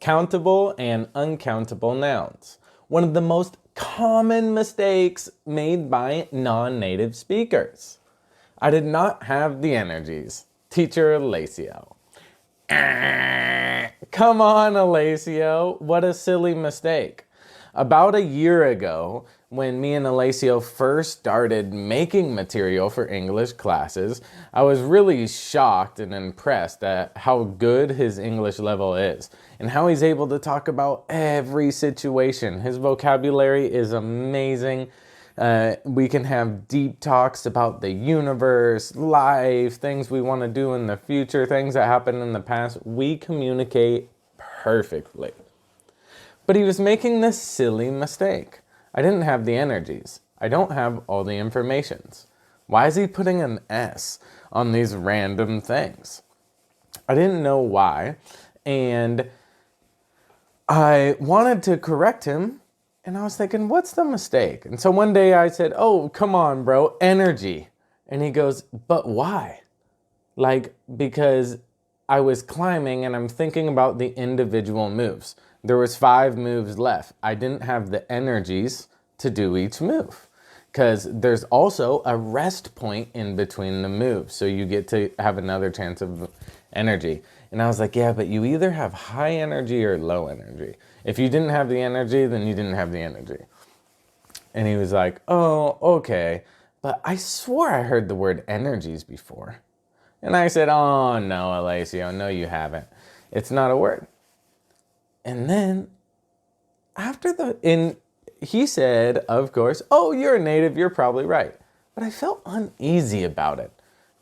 Countable and uncountable nouns. One of the most common mistakes made by non-native speakers. I did not have the energies. Teacher Alacio. Come on, Alacio. What a silly mistake. About a year ago, when me and Alacio first started making material for English classes, I was really shocked and impressed at how good his English level is and how he's able to talk about every situation. His vocabulary is amazing. We can have deep talks about the universe, life, things we want to do in the future, things that happened in the past. We communicate perfectly. But he was making this silly mistake. I didn't have the energies. I don't have all the informations. Why is he putting an S on these random things? I didn't know why, and I wanted to correct him, and I was thinking, what's the mistake? And so one day I said, oh, come on, bro, energy. And he goes, but why? Like, because I was climbing and I'm thinking about the individual moves. There was 5 moves left. I didn't have the energies to do each move because there's also a rest point in between the moves. So you get to have another chance of energy. And I was like, yeah, but you either have high energy or low energy. If you didn't have the energy, then you didn't have the energy. And he was like, oh, okay. But I swore I heard the word energies before. And I said, oh, no, Alacio, no, you haven't. It's not a word. And then he said, of course, oh, you're a native, you're probably right. But I felt uneasy about it.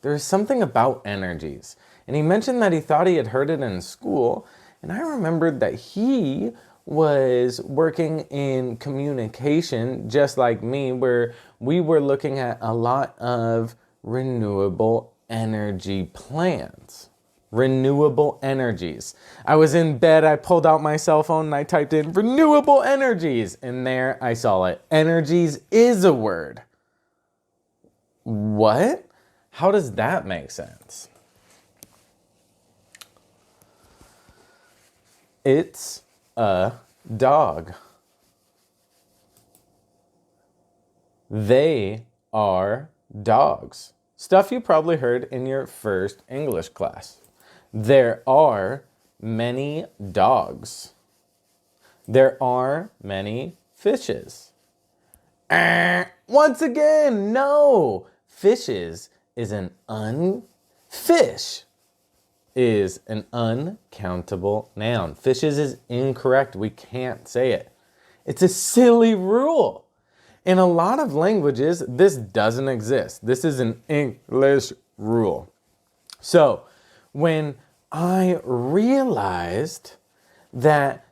There's something about energies. And he mentioned that he thought he had heard it in school. And I remembered that he was working in communication just like me, where we were looking at a lot of renewable energy plans. Renewable energies. I was in bed, I pulled out my cell phone and I typed in renewable energies, and there I saw it. Energies is a word. What? How does that make sense? It's a dog. They are dogs. Stuff you probably heard in your first English class. There are many dogs. There are many fishes. Once again, no. Fishes is fish is an uncountable noun. Fishes is incorrect. We can't say it. It's a silly rule. In a lot of languages, this doesn't exist. This is an English rule. So, when I realized that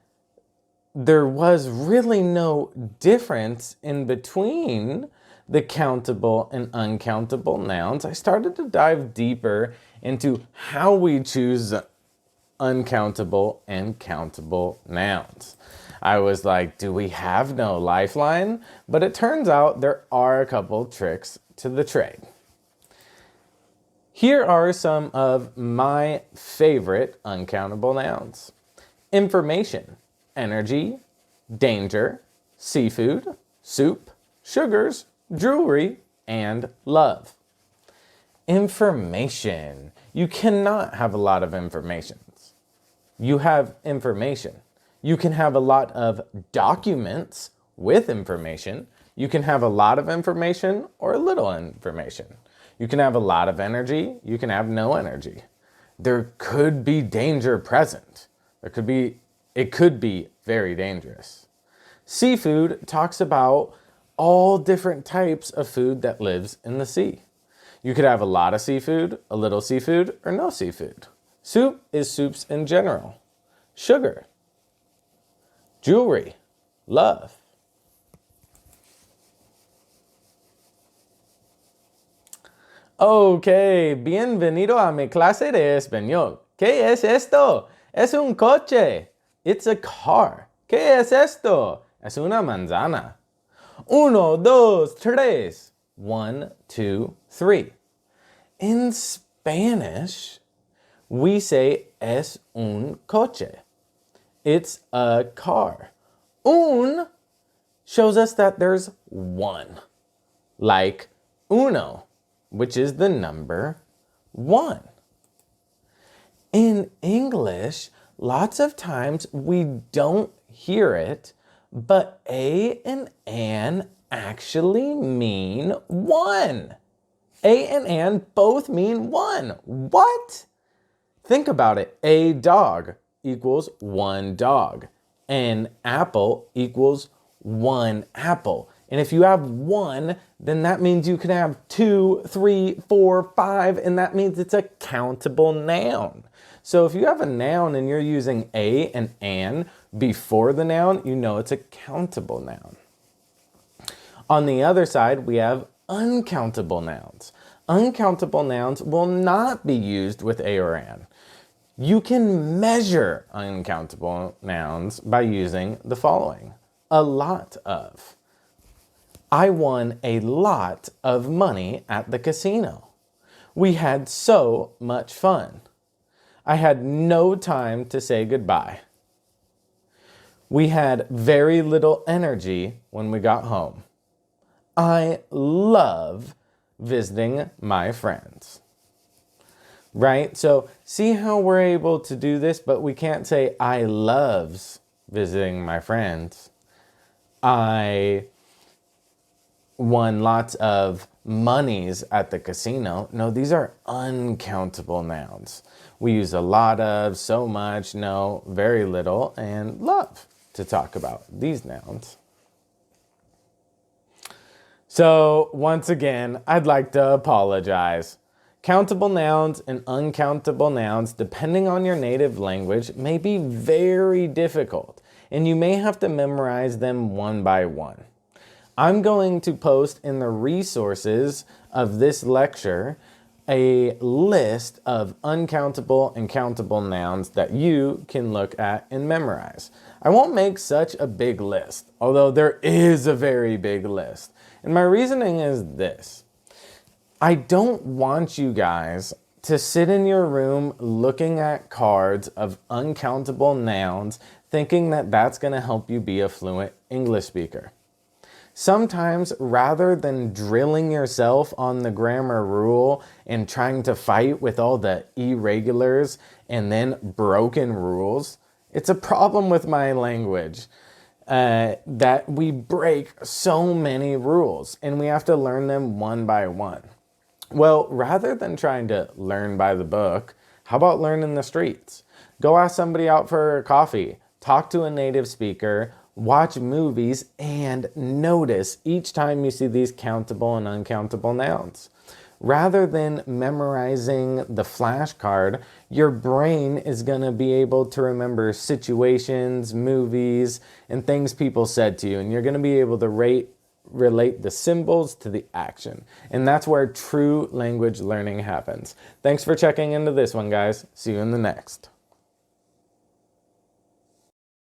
there was really no difference in between the countable and uncountable nouns, I started to dive deeper into how we choose uncountable and countable nouns. I was like, do we have no lifeline? But it turns out there are a couple tricks to the trade. Here are some of my favorite uncountable nouns. Information, energy, danger, seafood, soup, sugars, jewelry, and love. Information. You cannot have a lot of informations. You have information. You can have a lot of documents with information. You can have a lot of information or a little information. You can have a lot of energy. You can have no energy. There could be danger present. It could be very dangerous. Seafood talks about all different types of food that lives in the sea. You could have a lot of seafood, a little seafood, or no seafood. Soup is soups in general. Sugar, jewelry, love. Ok, bienvenido a mi clase de español. ¿Qué es esto? Es un coche. It's a car. ¿Qué es esto? Es una manzana. Uno, dos, tres. 1, 2, 3. In Spanish, we say es un coche. It's a car. Un shows us that there's one, like uno, which is the number 1. In English, lots of times we don't hear it, but a and an actually mean 1. A and an both mean 1. What? Think about it. A dog equals 1 dog. An apple equals 1 apple. And if you have 1, then that means you can have 2, 3, 4, 5, and that means it's a countable noun. So if you have a noun and you're using a and an before the noun, you know it's a countable noun. On the other side, we have uncountable nouns. Uncountable nouns will not be used with a or an. You can measure uncountable nouns by using the following. A lot of. I won a lot of money at the casino. We had so much fun. I had no time to say goodbye. We had very little energy when we got home. I love visiting my friends. Right? So see how we're able to do this, but we can't say I loves visiting my friends. I won lots of monies at the casino. No, these are uncountable nouns. We use a lot of, so much, no, very little, and love to talk about these nouns. So once again, I'd like to apologize. Countable nouns and uncountable nouns, depending on your native language, may be very difficult, and you may have to memorize them one by one. I'm going to post in the resources of this lecture a list of uncountable and countable nouns that you can look at and memorize. I won't make such a big list, although there is a very big list. And my reasoning is this. I don't want you guys to sit in your room looking at cards of uncountable nouns thinking that that's going to help you be a fluent English speaker. Sometimes, rather than drilling yourself on the grammar rule and trying to fight with all the irregulars and then broken rules, it's a problem with my language that we break so many rules and we have to learn them one by one. Well, rather than trying to learn by the book, how about learn in the streets? Go ask somebody out for coffee, talk to a native speaker, watch movies, and notice each time you see these countable and uncountable nouns. Rather than memorizing the flashcard, your brain is going to be able to remember situations, movies, and things people said to you, and you're going to be able to relate the symbols to the action. And that's where true language learning happens. Thanks for checking into this one, guys. See you in the next.